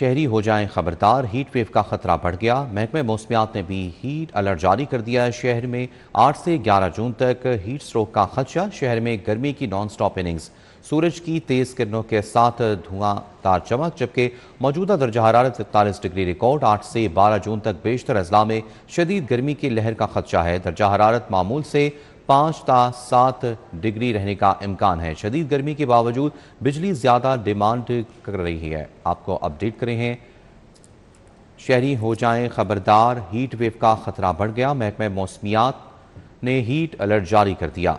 شہری ہو جائیں خبردار، ہیٹ ویو کا خطرہ بڑھ گیا۔ محکمہ موسمیات نے بھی ہیٹ الرٹ جاری کر دیا ہے۔ شہر میں 8 سے 11 جون تک ہیٹ سٹروک کا خدشہ۔ شہر میں گرمی کی نان سٹاپ اننگز، سورج کی تیز کرنوں کے ساتھ دھواں دار چمک، جبکہ موجودہ درجہ حرارت 41 ڈگری ریکارڈ۔ 8 سے 12 جون تک بیشتر اضلاع میں شدید گرمی کی لہر کا خدشہ ہے۔ درجہ حرارت معمول سے 5 تا 7 ڈگری رہنے کا امکان ہے۔ شدید گرمی کے باوجود بجلی زیادہ ڈیمانڈ کر رہی ہے۔ آپ کو اپڈیٹ کریں ہیں، شہری ہو جائیں خبردار، ہیٹ ویو کا خطرہ بڑھ گیا۔ محکمہ موسمیات نے ہیٹ الرٹ جاری کر دیا۔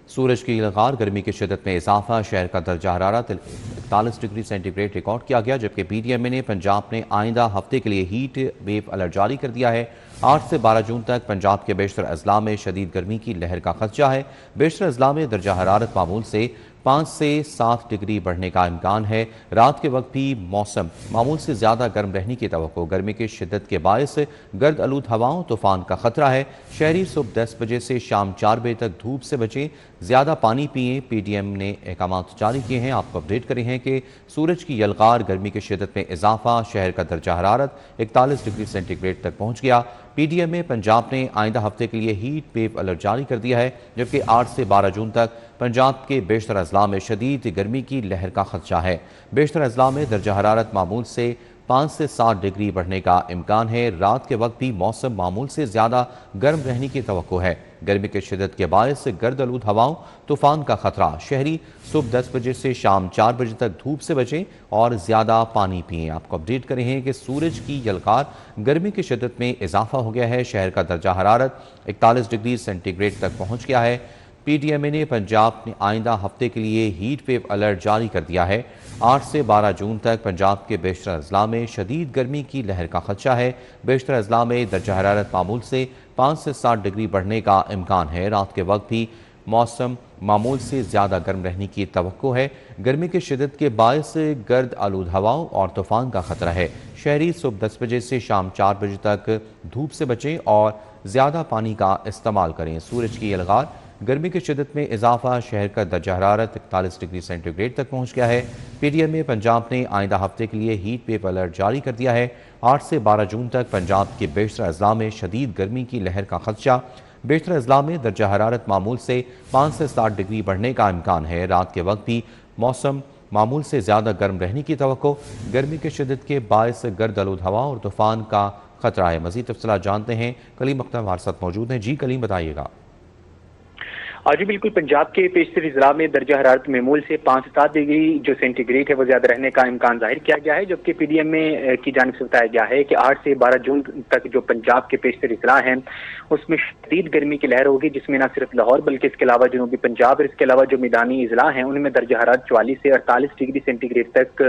سورج کی لغار، گرمی کی شدت میں اضافہ، شہر کا درجہ حرارت 41 ڈگری سینٹی گریڈ ریکارڈ کیا گیا، جبکہ پی ڈی ایم اے نے پنجاب نے آئندہ ہفتے کے لیے ہیٹ ویو الرٹ جاری کر دیا ہے۔ 8 سے 12 جون تک پنجاب کے بیشتر اضلاع میں شدید گرمی کی لہر کا خدشہ ہے۔ بیشتر اضلاع میں درجہ حرارت معمول سے 5 سے 7 ڈگری بڑھنے کا امکان ہے۔ رات کے وقت بھی موسم معمول سے زیادہ گرم رہنے کی توقع۔ گرمی کی شدت کے باعث گرد آلود ہواؤں، طوفان کا خطرہ ہے۔ شہری صبح 10 بجے سے شام 4 بجے تک دھوپ سے بچیں، زیادہ پانی پئیں۔ پی ڈی ایم نے احکامات جاری کیے ہیں۔ آپ کو اپڈیٹ کریں ہیں کہ سورج کی یلغار، گرمی کی شدت میں اضافہ، شہر کا درجہ حرارت 41 ڈگری سینٹی گریڈ تک پہنچ گیا۔ پی ڈی ایم اے پنجاب نے آئندہ ہفتے کے لیے ہیٹ ویو الرٹ جاری کر دیا ہے، جبکہ 8 سے 12 جون تک پنجاب کے بیشتر اضلاع میں شدید گرمی کی لہر کا خدشہ ہے۔ بیشتر اضلاع میں درجہ حرارت معمول سے 5 سے 7 ڈگری بڑھنے کا امکان ہے۔ رات کے وقت بھی موسم معمول سے زیادہ گرم رہنے کی توقع ہے۔ گرمی کی شدت کے باعث گرد آلود ہواؤں، طوفان کا خطرہ۔ شہری صبح 10 بجے سے شام 4 بجے تک دھوپ سے بچیں اور زیادہ پانی پئیں۔ آپ کو اپڈیٹ کریں ہیں کہ سورج کی یلغار، گرمی کی شدت میں اضافہ ہو گیا ہے۔ شہر کا درجہ حرارت 41 ڈگری سینٹی گریڈ تک پہنچ گیا ہے۔ پی ڈی ایم اے نے پنجاب نے آئندہ ہفتے کے لیے ہیٹ ویو الرٹ جاری کر دیا ہے۔ 8 سے 12 جون تک پنجاب کے بیشتر اضلاع میں شدید گرمی کی لہر کا خدشہ ہے۔ بیشتر اضلاع میں درجہ حرارت معمول سے 5 سے 7 ڈگری بڑھنے کا امکان ہے۔ رات کے وقت بھی موسم معمول سے زیادہ گرم رہنے کی توقع ہے۔ گرمی کی شدت کے باعث گرد آلود ہواؤں اور طوفان کا خطرہ ہے۔ شہری صبح 10 بجے سے شام 4 بجے تک دھوپ سے بچیں اور زیادہ پانی کا استعمال کریں۔ سورج کی یلغار، گرمی کی شدت میں اضافہ، شہر کا درجہ حرارت 41 ڈگری سینٹی گریڈ تک پہنچ گیا ہے۔ پی ڈی ایم اے پنجاب نے آئندہ ہفتے کے لیے ہیٹ ویو الرٹ جاری کر دیا ہے۔ 8 سے 12 جون تک پنجاب کے بیشتر اضلاع میں شدید گرمی کی لہر کا خدشہ۔ بیشتر اضلاع میں درجہ حرارت معمول سے 5 سے 7 ڈگری بڑھنے کا امکان ہے۔ رات کے وقت بھی موسم معمول سے زیادہ گرم رہنے کی توقع۔ گرمی کی شدت کے باعث گرد آلود ہوا اور طوفان کا خطرہ ہے۔ مزید تفصیلات جانتے ہیں، کلیم اختر ہمارے ساتھ موجود ہیں۔ جی کلیم، بتائیے گا۔ جی بالکل، پنجاب کے بیشتر اضلاع میں درجہ حرارت معمول سے 5 سے 7 ڈگری جو سینٹی گریڈ ہے وہ زیادہ رہنے کا امکان ظاہر کیا گیا ہے، جبکہ پی ڈی ایم اے کی جانب سے بتایا گیا ہے کہ 8 سے 12 جون تک جو پنجاب کے بیشتر اضلاع ہیں اس میں شدید گرمی کی لہر ہوگی، جس میں نہ صرف لاہور بلکہ اس کے علاوہ جنوبی پنجاب اور اس کے علاوہ جو میدانی اضلاع ہیں ان میں درجہ حرارت 44 سے 48 ڈگری سینٹی گریڈ تک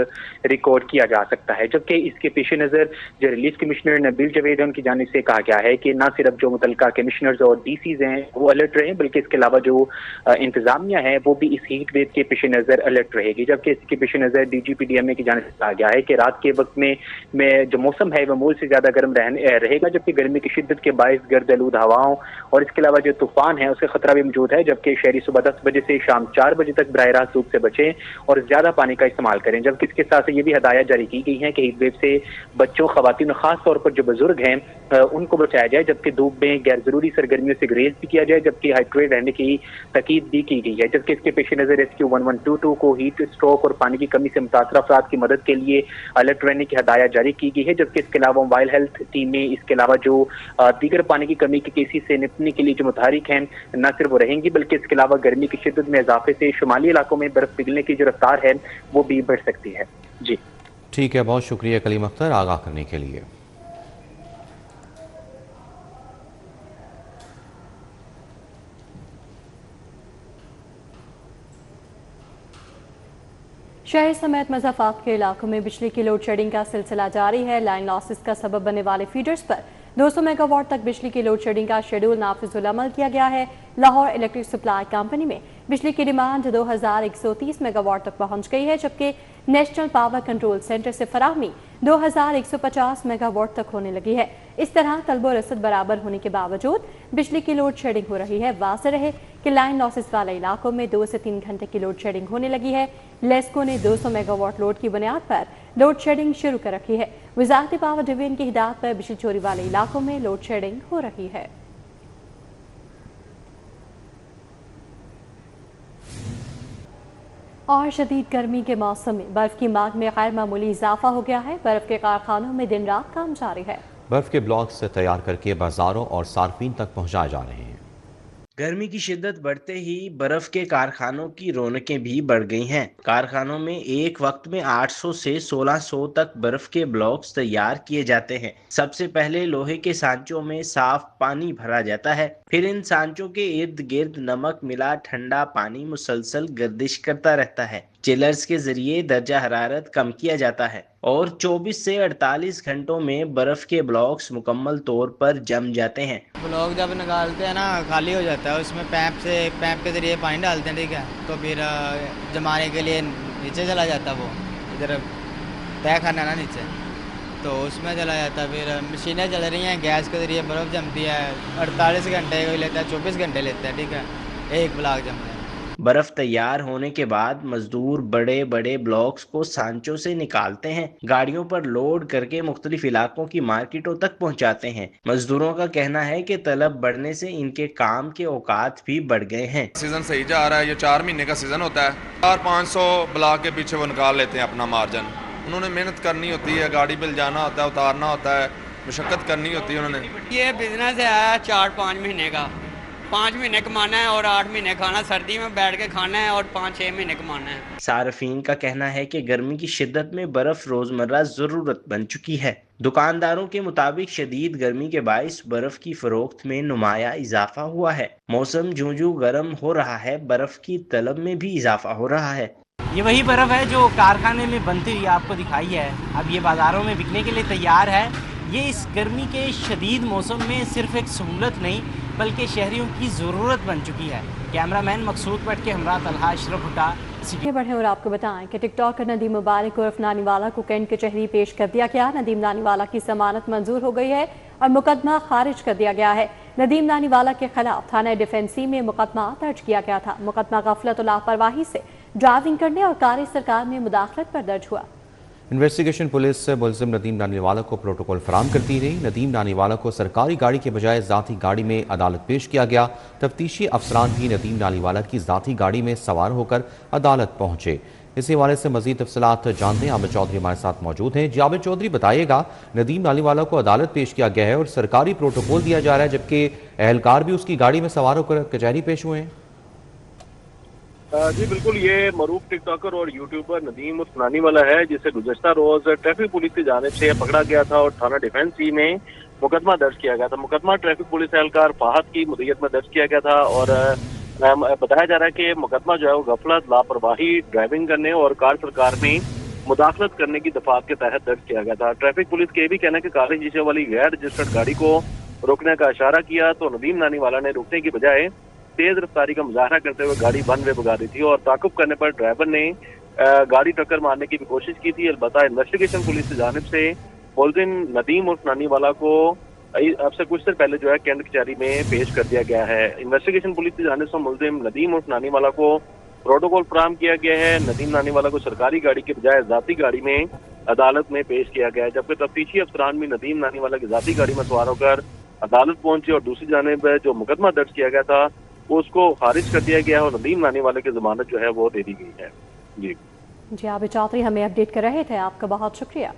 ریکارڈ کیا جا سکتا ہے۔ جبکہ اس کے پیش نظر جو ریلیف کمشنر نبیل جاوید ان کی جانب سے کہا گیا ہے کہ نہ صرف جو متعلقہ کمشنرز اور ڈی سیز ہیں وہ الرٹ رہیں، بلکہ اس کے علاوہ جو انتظامیہ ہے وہ بھی اس ہیٹ ویو کے پیش نظر الرٹ رہے گی۔ جبکہ اس کے پیش نظر D G P D M A کی جانب سے کہا گیا ہے کہ رات کے وقت میں جو موسم ہے وہ معمول سے زیادہ گرم رہے گا، جبکہ گرمی کی شدت کے باعث گرد آلود ہواؤں اور اس کے علاوہ جو طوفان ہے اس کا خطرہ بھی موجود ہے۔ جبکہ شہری صبح 10 بجے سے شام 4 بجے تک براہ راست دھوپ سے بچیں اور زیادہ پانی کا استعمال کریں۔ جبکہ اس کے ساتھ یہ بھی ہدایت جاری کی گئی ہیں کہ ہیٹ ویو سے بچوں، خواتین اور خاص طور پر جو بزرگ ہیں ان کو بچایا جائے، جبکہ دھوپ میں غیر ضروری سرگرمیوں سے گریز بھی کیا جائے، جبکہ ہائیڈریٹ رہنے کی تاکید بھی کی گئی ہے۔ جبکہ اس کے پیش نظر ریسکیو 1122 کو ہیٹ اسٹروک اور پانی کی کمی سے متاثرہ افراد کی مدد کے لیے الرٹ رہنے کی ہدایت جاری کی گئی ہے۔ جبکہ اس کے علاوہ موبائل ہیلتھ ٹیمیں اس کے علاوہ جو دیگر پانی کی کمی کے کیسز سے نپٹنے کے لیے جو متحرک ہیں نہ صرف وہ رہیں گی، بلکہ اس کے علاوہ گرمی کی شدت میں اضافے سے شمالی علاقوں میں برف پگھلنے کی جو رفتار ہے وہ بھی بڑھ سکتی ہے۔ جی ٹھیک ہے، بہت شکریہ کلیم اختر آگاہ کرنے کے لیے۔ شہر سمیت مضافات کے علاقوں میں بجلی کی لوڈ شیڈنگ کا سلسلہ جاری ہے۔ لائن لاسز کا سبب بننے والے فیڈرز پر 200 میگا واٹ تک بجلی کی لوڈ شیڈنگ کا شیڈول نافذ العمل کیا گیا ہے۔ لاہور الیکٹرک سپلائی کمپنی میں बिजली की डिमांड 2130 मेगावाट तक पहुंच गई है, जबकि नेशनल पावर कंट्रोल सेंटर से फराहमी 2150 मेगावाट तक होने लगी है। इस तरह तलब और रसद बराबर होने के बावजूद बिजली की लोड शेडिंग हो रही है। वाज़ेह रहे कि लाइन लॉसेस वाले इलाकों में 2 से 3 घंटे की लोड शेडिंग होने लगी है। लेस्को ने 200 मेगावाट लोड की बुनियाद पर लोड शेडिंग शुरू कर रखी है। वजारत पावर डिवीजन की हिदायत पर बिजली चोरी वाले इलाकों में लोड शेडिंग हो रही है। और शदीद गर्मी के मौसम में बर्फ की मांग में गैर मामूली इजाफा हो गया है। बर्फ के कारखानों में दिन रात काम जारी है। बर्फ के ब्लॉक्स तैयार करके बाजारों और सार्फिन तक पहुंचाए जा रहे हैं। गर्मी की शिद्दत बढ़ते ही बर्फ के कारखानों की रौनकें भी बढ़ गई हैं। कारखानों में एक वक्त में 800 से 1600 तक बर्फ के ब्लॉक्स तैयार किए जाते हैं। सबसे पहले लोहे के सांचों में साफ पानी भरा जाता है, फिर इन सांचों के इर्द गिर्द नमक मिला ठंडा पानी मुसलसल गर्दिश करता रहता है। चिलर्स के जरिए दर्जा हरारत कम किया जाता है और 24 से 48 घंटों में बर्फ के ब्लॉक्स मुकम्मल तौर पर जम जाते हैं। ब्लॉक जब निकालते हैं ना खाली हो जाता है, उसमें पैप के जरिए पानी डालते हैं, ठीक है, तो फिर जमाने के लिए नीचे चला जाता है। वो इधर तय खाना ना नीचे, तो उसमें चला जाता है। फिर मशीनें चल रही हैं, गैस के जरिए बर्फ़ जमती है। 48 घंटे लेता है, 24 घंटे लेता है, ठीक है, एक ब्लॉक जमता है। बर्फ तैयार होने के बाद मजदूर बड़े बड़े ब्लॉक्स को सांचों से निकालते हैं, गाड़ियों पर लोड करके मुख्तलिफ इलाकों की मार्केटों तक पहुंचाते हैं। मजदूरों का कहना है कि तलब बढ़ने से इनके काम के औकात भी बढ़ गए हैं। सीजन सही जा रहा है, ये 4 महीने का सीजन होता है। 400-500 ब्लॉक के पीछे वो निकाल लेते हैं अपना मार्जिन। उन्होंने मेहनत करनी होती है, गाड़ी पे जाना होता है, उतारना होता है, मशक्कत करनी होती है। उन्होंने ये बिजनेस है 4-5 महीने का, 5 महीने कमाना है और 8 महीने खाना, सर्दी में बैठ के खाना है और 5-6 महीने कमाना है। सार्फिन का कहना है कि गर्मी की शिद्दत में बर्फ रोजमर्रा जरूरत बन चुकी है। दुकानदारों के मुताबिक शदीद गर्मी के बाइस बर्फ की फरोख्त में नुमाया इजाफा हुआ है। मौसम जूं गर्म हो रहा है, बर्फ की तलब में भी इजाफा हो रहा है। ये वही बर्फ है जो कारखाने में बनती हुई आपको दिखाई है, अब ये बाजारों में बिकने के लिए तैयार है। ये इस गर्मी के शदीद मौसम में सिर्फ एक सहूलत नहीं बल्कि शहरियों की ज़रूरत बन चुकी है। कैमरामैन मकसूद भट्ट के हमरा तलहा अशरफ भुट्टा। आगे बढ़े और आपको बताएं कि टिकटॉकर नदीम मुबारक उर्फ नानीवाला को कैंट कचहरी पेश कर दिया गया। नदीम नानीवाला की जमानत मंजूर हो गई है और मुकदमा खारिज कर दिया गया है। नदीम नानीवाला के खिलाफ थाना डिफेंसी में मुकदमा दर्ज किया गया था। मुकदमा गफलत और लापरवाही से ड्राइविंग करने और कारी सरकार में मुदाखलत पर दर्ज हुआ। इन्वेस्टिगेशन पुलिस मुलजिम नदीम नानीवाला को प्रोटोकॉल फराम करती रही। नदीम नानीवाला को सरकारी गाड़ी के बजाय ज़ाती गाड़ी में अदालत पेश किया गया। तफ्तीशी अफसरान भी नदीम नानीवाला की ज़ाती गाड़ी में सवार होकर अदालत पहुंचे। इस हवाले से मजीद तफसीलात जानते हैं। आबिद चौधरी हमारे साथ मौजूद हैं। जी आबिद चौधरी, बताइएगा, नदीम नानीवाला को अदालत पेश किया गया है और सरकारी प्रोटोकॉल दिया जा रहा है, जबकि एहलकार भी उसकी गाड़ी में सवार होकर कचहरी पेश हुए हैं। जी बिल्कुल, ये मरूफ टिकटॉकर और यूट्यूबर नदीम उर्फ नानीवाला है, जिसे गुज़श्ता रोज ट्रैफिक पुलिस की जानिब से पकड़ा गया था और थाना डिफेंसी में मुकदमा दर्ज किया गया था। मुकदमा ट्रैफिक पुलिस एहलकार फाहद की मुद्दत में दर्ज किया गया था और बताया जा रहा है कि मुकदमा जो है वो गफलत, लापरवाही, ड्राइविंग करने और कार सरकार में मुदाखलत करने की दफात के तहत दर्ज किया गया था। ट्रैफिक पुलिस के भी कहना है कि काले शीशे वाली गैर रजिस्टर्ड गाड़ी को रोकने का इशारा किया तो नदीम नानीवाला ने रुकने की बजाय तेज रफ्तारी का मुजाहरा करते हुए गाड़ी वन वे भगा दी थी और ताकुब करने पर ड्राइवर ने गाड़ी टक्कर मारने की भी कोशिश की थी। अलबत्ता इन्वेस्टिगेशन पुलिस की जानिब से मुलजिम नदीम उर्फ नानीवाला को अब से कुछ देर पहले जो है कैंट कचहरी में पेश कर दिया गया है। इन्वेस्टिगेशन पुलिस की जानिब से मुलजिम नदीम उर्फ नानीवाला को प्रोटोकॉल फराहम किया गया है। नदीम नानीवाला को सरकारी गाड़ी के बजाय जाती गाड़ी में अदालत में पेश किया गया है, जबकि तफ्तीशी अफसरान भी नदीम नानीवाला की जाती गाड़ी में सवार होकर अदालत पहुंचे और दूसरी जानिब जो मुकदमा दर्ज किया गया था उसको खारिज कर दिया गया है और नदीम नानीवाला की जमानत जो है वो दे दी गई है। जी आबिद चौधरी हमें अपडेट कर रहे थे, आपका बहुत शुक्रिया।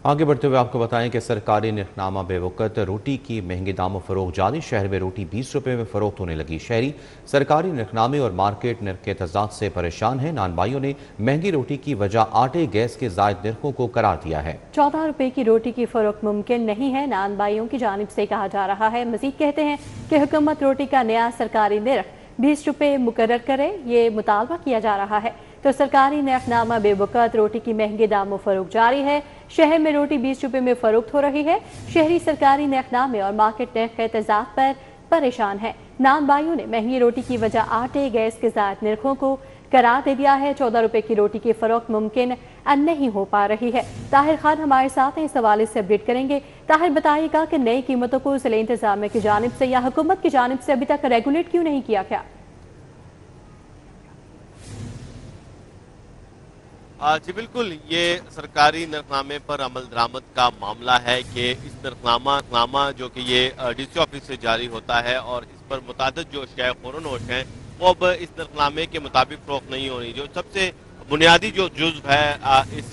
आगे बढ़ते हुए आपको बताएं कि सरकारी निर्खनामा बेवकत रोटी की महंगे दामों फरोख्त जारी। शहर में रोटी 20 रुपये में फरोख्त होने लगी। शहरी सरकारी निर्खनामे और मार्केट निर्ख के तजाद से परेशान हैं। नान भाइयों ने महंगी रोटी की वजह आटे गैस के जायद निर्खों को करार दिया है। 14 रुपए की रोटी की फरोख्त मुमकिन नहीं है, नान भाइयों की जानिब से कहा जा रहा है। मजीद कहते हैं कि हुकूमत रोटी का नया सरकारी निर्ख 20 रुपये मुकर्रर करे, ये मुतालबा किया जा रहा है। तो सरकारी नरखनामा बेवकत रोटी की महंगे दामों फरोख्त जारी है। शहर में रोटी 20 रुपए में फरोख्त हो रही है। शहरी सरकारी नरखनामे और मार्केट नर्ख के तेजाब पर परेशान है। नान भाइयों ने महंगी रोटी की वजह आटे गैस के ज़ायद नरखों को करार दे दिया है। 14 रुपए की रोटी की फरोख्त मुमकिन नहीं हो पा रही है। ताहिर खान हमारे साथ हैं, इस हवाले से अपडेट करेंगे। ताहिर, बताइएगा कि नई कीमतों को ज़िला इंतजामिया की जानिब से या हुकूमत की जानिब से अभी तक रेगुलेट क्यों नहीं किया गया? जी बिल्कुल, ये सरकारी नरखनामे पर अमल दरामद का मामला है कि इस नरखनामा जो कि ये डीसी ऑफिस से जारी होता है और इस पर मुतादिद जो शेयर ख़ोर नोट हैं वो अब इस नरखनामे के मुताबिक फ़रोख्त नहीं हो रही। जो सबसे बुनियादी जो जुज़्व है इस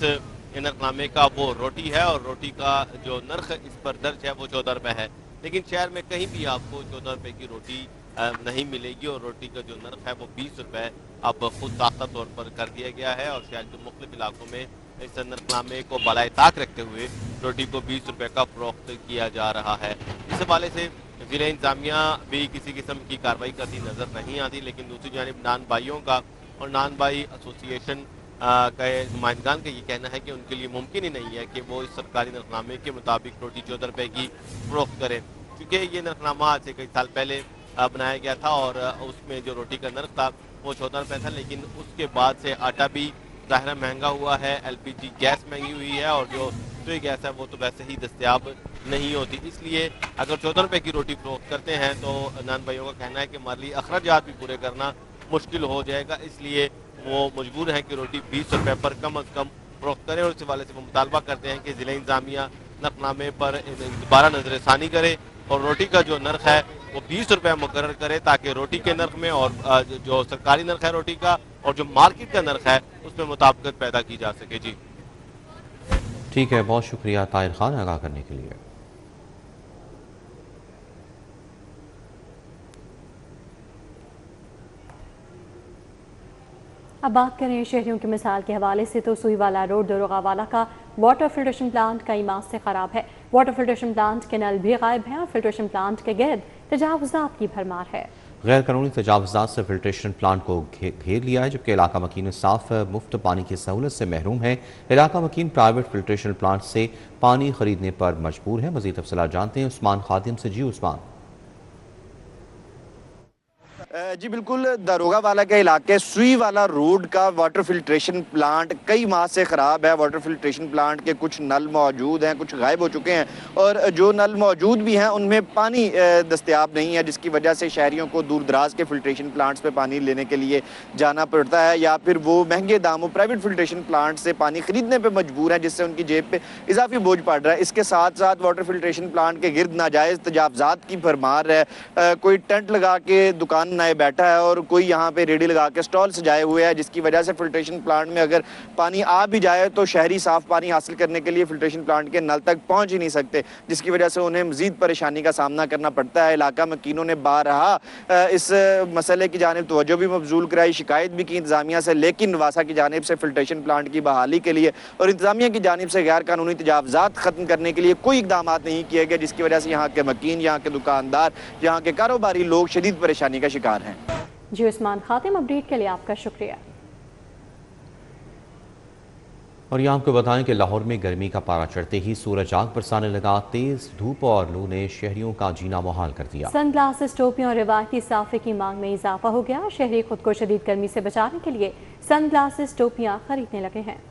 नरखनामे का वो रोटी है और रोटी का जो नर्ख इस पर दर्ज है वो 14 रुपये है। लेकिन शहर में कहीं भी आपको 14 रुपये की रोटी नहीं मिलेगी और रोटी का जो नर्ख है वो 20 रुपये अब खुद साख्ता तौर पर कर दिया गया है और शहर के मुख्तलिफ इलाकों में इस नरखनामे को बलाए ताक रखते हुए रोटी को 20 रुपये का फ़रोख्त किया जा रहा है। इस हवाले से ज़िला इंतजामिया भी किसी किस्म की कार्रवाई करती नज़र नहीं आती, लेकिन दूसरी जानिब नान भाइयों का और नान भाई एसोसिएशन के नुमाइंदगान का ये कहना है कि उनके लिए मुमकिन ही नहीं है कि वो इस सरकारी नरखनामे के मुताबिक रोटी 14 रुपये की फ़रोख्त करें, क्योंकि ये नरखनामा आज से कई साल पहले बनाया गया था और उसमें जो रोटी का नर्ख था वो 14 रुपये था। लेकिन उसके बाद से आटा भी ज़ाहिर महंगा हुआ है, LPG गैस महंगी हुई है और जो रसोई गैस है वो तो वैसे ही दस्तयाब नहीं होती। इसलिए अगर 14 रुपये की रोटी फ़रोख्त करते हैं तो नान भाइयों का कहना है कि हमारे लिए अखराजात भी पूरे करना मुश्किल हो जाएगा। इसलिए वो मजबूर हैं कि रोटी 20 रुपये पर कम अज़ कम फ़रोख्त करें और इस हवाले से वो मुतालबा करते हैं कि ज़िला इंतजामिया नरखनामे पर दोबारा नज़रसानी करे और रोटी का जो नर्ख है वो 20 रुपये मुकर्रर करे, ताकि रोटी के नर्ख में और जो सरकारी नर्ख है रोटी का और जो मार्केट का नर्ख है उसमें मुताबिकत पैदा की जा सके। जी ठीक है, बहुत शुक्रिया ताहिर खान आगाह करने के लिए। अब बात करें शहरियों की मिसाल के हवाले से, तो सुईवाला रोड दरोगावाला का वाटर फिल्ट्रेशन प्लांट कई माह से खराब है। वाटर फिल्ट्रेशन प्लांट के नल भी गायब हैं और फिल्ट्रेशन प्लांट के गिर्द तजावुज़ात की भरमार है। गैर कानूनी तजावुज़ात से फिल्ट्रेशन प्लांट को घेर लिया है, जबकि इलाका मकीन साफ मुफ्त पानी की सहूलत से महरूम है। इलाका मकीन प्राइवेट फिल्ट्रेशन प्लांट से पानी खरीदने पर मजबूर है। मज़ीद तफसीलात जानते हैं उस्मान खादिम से। जी उस्मान। जी बिल्कुल, दरोगावाला के इलाके सुईवाला रोड का वाटर फिल्ट्रेशन प्लांट कई माह से ख़राब है। वाटर फिल्ट्रेशन प्लांट के कुछ नल मौजूद हैं, कुछ गायब हो चुके हैं और जो नल मौजूद भी हैं उनमें पानी दस्तयाब नहीं है, जिसकी वजह से शहरियों को दूर दराज के फिल्ट्रेशन प्लांट्स पे पानी लेने के लिए जाना पड़ता है या फिर वो महंगे दामों प्राइवेट फिल्ट्रेशन प्लांट से पानी खरीदने पर मजबूर हैं, जिससे उनकी जेब पे इजाफी बोझ पड़ रहा है। इसके साथ साथ वाटर फिल्ट्रेशन प्लांट के गिर्द नाजायज़ तजावुज़ात की भरमार है। कोई टेंट लगा के दुकान बनाए बैठा है और कोई यहाँ पे रेडी लगा के स्टॉल सजाए हुए हैं, जिसकी वजह से फिल्ट्रेशन प्लांट में अगर पानी आ भी जाए तो शहरी साफ पानी हासिल करने के लिए फिल्ट्रेशन प्लांट के नल तक पहुँच ही नहीं सकते, जिसकी वजह से उन्हें मजीद परेशानी का सामना करना पड़ता है। इलाका मकीनों ने बारहा इस मसले की जानिब तवज्जो भी मबजूल कराई, शिकायत भी की इंतजामिया से, लेकिन नवासा की जानिब से फिल्ट्रेशन प्लांट की बहाली के लिए और इंतजामिया की जानिब से गैर कानूनी तजावुज़ात ख़त्म करने के लिए कोई इकदाम नहीं किए गए, जिसकी वजह से यहाँ के मकीन, यहाँ के दुकानदार, यहाँ के कारोबारी लोग शदीद परेशानी का शिकार हैं। जी उस्मान खातिम, अपडेट के लिए आपका शुक्रिया। और यहाँ आपको बताएं कि लाहौर में गर्मी का पारा चढ़ते ही सूरज आग बरसाने लगा। तेज धूप और लू ने शहरियों का जीना मुहाल कर दिया। सन ग्लासेस, टोपियों और रिवायती साफे की मांग में इजाफा हो गया। शहरी खुद को शदीद गर्मी से बचाने के लिए सन ग्लासेस, टोपियां खरीदने लगे हैं।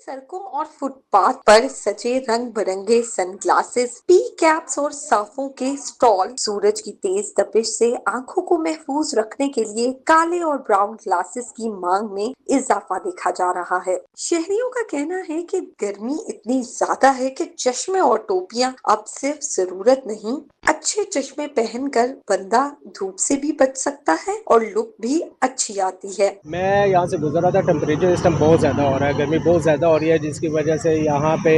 सड़कों और फुटपाथ पर सजे रंग बिरंगे सनग्लासेस, पी कैप्स और साफों के स्टॉल। सूरज की तेज तपिश से आंखों को महफूज रखने के लिए काले और ब्राउन ग्लासेस की मांग में इजाफा देखा जा रहा है। शहरियों का कहना है कि गर्मी इतनी ज्यादा है कि चश्मे और टोपियां अब सिर्फ जरूरत नहीं, अच्छे चश्मे पहनकर बंदा धूप से भी बच सकता है और लुक भी अच्छी आती है। मैं यहाँ से गुजर रहा था, टेम्परेचर इस टाइम बहुत ज्यादा हो रहा है, गर्मी बहुत ज्यादा हो रही है, जिसकी वजह से यहाँ पे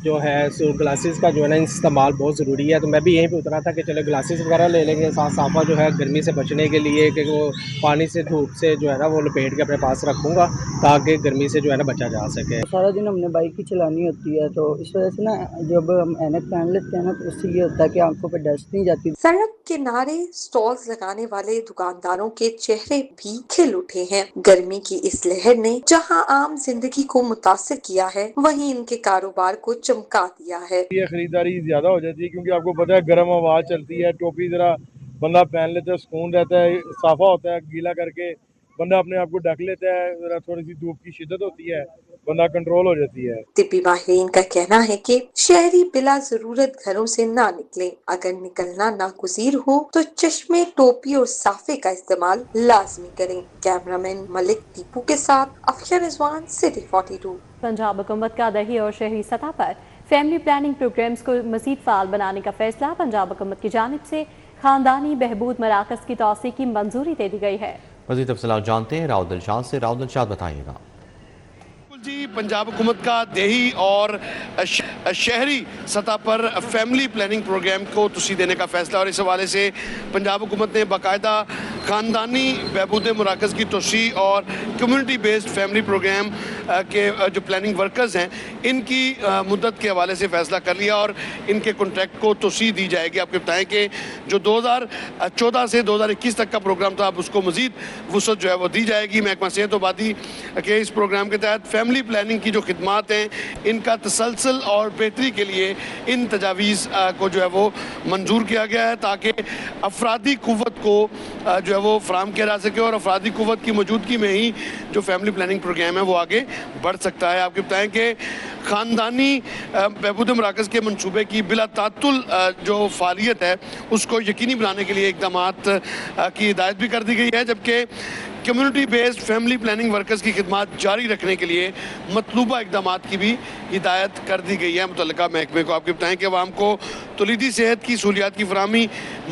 जो है सो ग्लासेस का जो है ना इस्तेमाल बहुत ज़रूरी है। तो मैं भी यहीं पे उतरा था कि चलो ग्लासेस वगैरह ले लेंगे, साथ साफा जो है गर्मी से बचने के लिए कि वो पानी से धूप से जो है ना वो लपेट के अपने पास रखूँगा ताकि गर्मी से जो है ना बचा जा सके। सारा दिन हमने बाइक ही चलानी होती है तो इस वजह से ना जब हम ऐनक पहन लेते हैं ना तो उससे ये होता है कि आंखों पे डस्ट नहीं जाती। सड़क किनारे स्टॉल्स लगाने वाले दुकानदारों के चेहरे भी खिल उठे हैं। गर्मी की इस लहर ने जहां आम जिंदगी को मुतासिर किया है, वहीं इनके कारोबार को चमका दिया है। ये खरीदारी ज्यादा हो जाती है क्योंकि आपको पता है गर्म हवा चलती है, टोपी जरा बंदा पहन लेता है, सुकून रहता है, साफा होता है, गीला करके बंदा अपने आप को ढक लेता है, जरा थोड़ी सी धूप की शिद्दत होती है, बंदा कंट्रोल हो जाती है। तिब्बी माहिरीन का कहना है कि शहरी बिला जरूरत घरों से ना निकले, अगर निकलना नागुज़ीर हो तो चश्मे, टोपी और साफे का इस्तेमाल लाजमी करें। कैमरामैन मलिक टीपू के साथ अफिया रिजवान, सिटी 42। पंजाब हुकूमत का दही और शहरी सतह पर फैमिली प्लानिंग प्रोग्राम्स को मजीद फाल बनाने का फैसला। पंजाब हुकूमत की जानिब से खानदानी बहबूद मराकज़ की तौसीक़ की मंजूरी दे दी गई है। मज़ीद तफ़सीलात जानते हैं राउत दिलशाद से। राउत दिलशाद बताइएगा। जी, पंजाब हुकूमत का देही और शहरी सतह पर फैमिली प्लानिंग प्रोग्राम को तुसी देने का फैसला, और इस हवाले से पंजाब हुकूमत ने बाकायदा ख़ानदानी बहबूद मराकज़ की तोसी और कम्यूनिटी बेस्ड फैमिली प्रोग्राम के जो प्लानिंग वर्कर्स हैं इनकी मुद्दत के हवाले से फ़ैसला कर लिया और इनके कॉन्ट्रैक्ट को तोसी दी जाएगी। आपको बताएं कि जो 2014 से 2021 तक का प्रोग्राम था, अब उसको मज़ीद वुसअत जो है वो दी जाएगी। महकमा सेहत व आबादी के इस प्रोग्राम के तहत फैमिली प्लानिंग की जो खिदमात हैं इनका तसलसल और बेहतरी के लिए इन तजावीज़ को जो है वो मंजूर किया गया है ताकि अफरादी कुव्वत को जो है वो फराहम किया जा सके और अफरादी कुव्वत की मौजूदगी में ही जो फैमिली प्लानिंग प्रोग्राम है वो आगे बढ़ सकता है। आपको बताएं कि ख़ानदानी बहबूद मराकज़ के मनसूबे की बिला तातुल जो फ़ालियत है उसको यकीनी बनाने के लिए इक़दामात की हिदायत भी कर दी गई है, जबकि community based family planning workers की खिदमत जारी रखने के लिए मतलूबा इक़दामात की भी हिदायत कर दी गई है मुतल्लिका महकमे को। आपको बताएं कि अवाम को तौलीदी सेहत की सहूलियात की फराहमी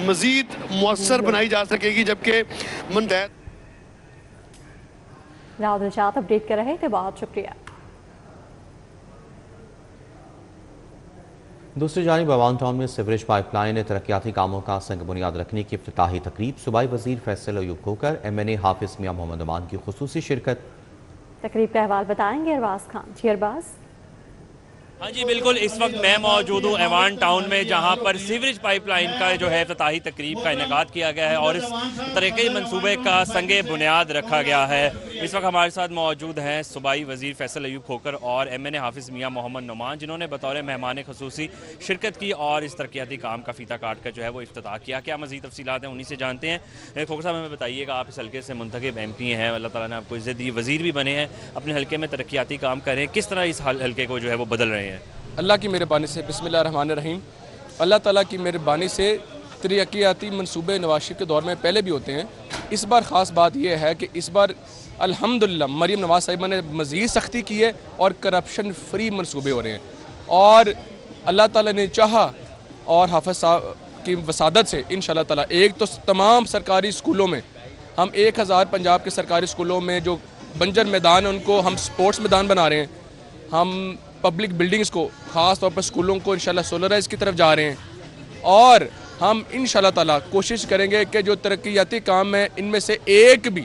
मज़ीद मौसर बनाई जा सकेगी, जबकि मंतहत राउत दिलशाद अपडेट कर रहे थे, बहुत शुक्रिया। दूसरी जानिब अवान टाउन में सीवरेज पाइपलाइन तरक्याती कामों का संग बुनियाद रखने की इफ्तिताही तकरीब, सूबाई वजीर फैसल अयूब खोकर, MNA हाफिज मियां मोहम्मद अमान की खुसूसी शिरकत। तकरीब का अहवाल बताएंगे अरबाज खान। जी अरबाज। हाँ जी बिल्कुल, इस वक्त मैं मौजूद हूँ एवान टाउन में जहाँ पर सीवरेज पाइपलाइन का जो है इफ्तिताही तकरीब का इनेकाद किया गया है और इस तरीके मनसूबे का संगे बुनियाद रखा गया है। इस वक्त हमारे साथ मौजूद हैं सूबाई वजीर फैसल अयूब खोकर और MNA हाफिज मियां मोहम्मद नुमान, जिन्होंने बतौर मेहमान खुसूसी शिरकत की और इस तरक्याती काम का फीता काट कर जो है वो इफ्तिताह किया। क्या मज़ीद तफसीलात हैं उन्हीं से जानते हैं। खोकर साहब हमें बताइएगा, आप इस हल्के से मुंतखब MP हैं, अल्लाह ताला ने आपको इज़्ज़त दी, वज़ीर भी बने हैं, अपने हल्के में तरक्याती काम कर रहे हैं, किस तरह इस हल्के को जो है वो बदल रहे हैं? अल्लाह की मेहरबानी से, बिस्मिल्लाहिर्रहमानिर्रहीम, अल्लाह ताला की मेहरबानी से तरक्याती मनसूबे नवाज शरीफ के दौर में पहले भी होते हैं। इस बार ख़ास बात यह है कि इस बार अल्हम्दुलिल्लाह मरीम नवाज साहिबा ने मज़ीद सख्ती की है और करप्शन फ्री मनसूबे हो रहे हैं और अल्लाह ताला ने चाहा और हाफिज साहब की वसादत से इंशाअल्लाह ताला एक तो तमाम सरकारी स्कूलों में हम 1000 पंजाब के सरकारी स्कूलों में जो बंजर मैदान है उनको हम स्पोर्ट्स मैदान बना रहे हैं। हम पब्लिक बिल्डिंग्स को ख़ास तौर पर स्कूलों को इंशाल्लाह सोलराइज की तरफ जा रहे हैं और हम इंशाल्लाह ताला कोशिश करेंगे कि जो तरक्याती काम है इनमें से एक भी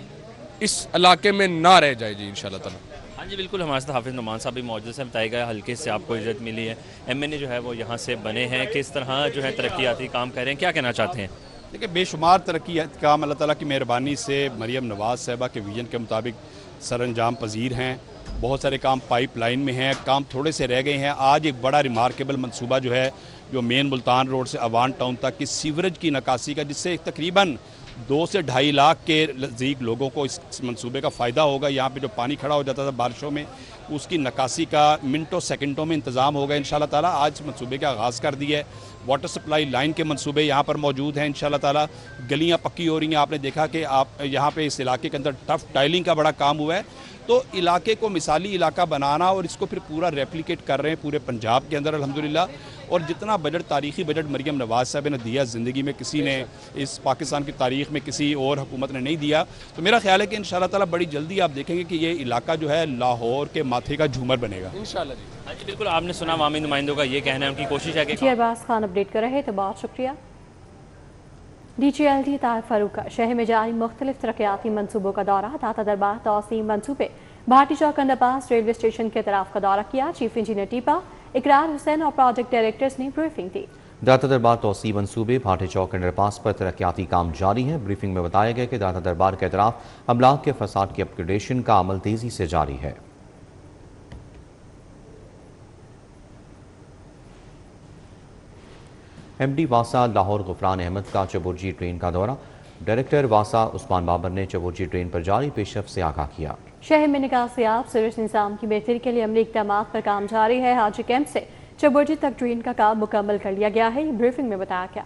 इस इलाके में ना रह जाए जी इंशाल्लाह ताला। हाँ जी बिल्कुल, हमारे साथ हाफिज नुमान साहब भी मौजूद से बताएगा हल्के से आपको इज़्ज़त मिली है, MNA जो है वो यहाँ से बने हैं, किस तरह जो है तरक्याती काम कर रहे हैं, क्या कहना चाहते हैं? देखिए, बेशुमार तरक्याती काम अल्लाह ताला की मेहरबानी से मरीम नवाज़ साहिबा के विजन के मुताबिक सर अंजाम पजीर हैं। बहुत सारे काम पाइपलाइन में हैं, काम थोड़े से रह गए हैं। आज एक बड़ा रिमार्केबल मंसूबा जो है जो मेन मुल्तान रोड से अवान टाउन तक की सीवरेज की नकासी का, जिससे तकरीबन 2 से 2.5 लाख के नज़दीक लोगों को इस मंसूबे का फ़ायदा होगा। यहाँ पे जो पानी खड़ा हो जाता था बारिशों में, उसकी नकासी का मिनटों सेकंडों में इंतज़ाम होगा इंशाल्लाह ताला। आज मंसूबे का आगाज़ कर दिया है। वाटर सप्लाई लाइन के मंसूबे यहाँ पर मौजूद हैं इंशाल्लाह ताला। गलियाँ पक्की हो रही हैं। आपने देखा कि आप यहाँ पे इस इलाके के अंदर टफ टाइलिंग का बड़ा काम हुआ है, तो इलाके को मिसाली इलाका बनाना और इसको फिर पूरा रेप्लिकेट कर रहे हैं पूरे पंजाब के अंदर अल्हम्दुलिल्लाह। اور جتنا بجٹ تاریخی بجٹ مریم نواز صاحب نے دیا زندگی میں کسی نے اس پاکستان کی تاریخ میں کسی اور حکومت نے نہیں دیا. تو میرا خیال ہے کہ انشاءاللہ تعالیٰ بڑی جلدی آپ دیکھیں گے کہ یہ علاقہ جو ہے لاہور کے ماتھے کا جھومر بنے گا انشاءاللہ. جی بالکل آپ نے سنا عوامی نمائندوں کا یہ کہنا ہے, ان کی کوشش ہے کہ جی ارباز خان اپڈیٹ کر رہے تو بہت شکریہ. D G L D Tahir Farooq کا شہر میں جاری مختلف ترقیاتی منصوبوں کا دورہ. داتا دربار توسیع منصوبے بھاٹی چوک انڈر پاس ریلوے اسٹیشن کے اطراف کا دورہ کیا. چیف انجینئر ٹیپا اقرار حسین اور پروجیکٹ ڈائریکٹرز نے بریفنگ دی. داتا دربار توسیع منصوبے بھاٹی چوک انڈر پاس پر ترقیاتی کام جاری ہیں. بریفنگ میں بتایا گیا کہ داتا دربار کے اطراف املاک کے فساد کی اپ گریڈیشن کا عمل تیزی سے جاری ہے. ایم ڈی واسا لاہور غفران احمد کا چبورجی ٹرین کا دورہ. ڈائریکٹر واسا عثمان بابر نے چبورجی ٹرین پر جاری پیش رفت سے آگاہ کیا. شہر میں نکاسیاب سیوریج نظام کی بہتری کے لیے عملی اقدامات پر کام جاری ہے. حاجی کیمپ سے چبورجی تک ٹرین کا کام مکمل کر لیا گیا ہے. بریفنگ میں بتایا گیا.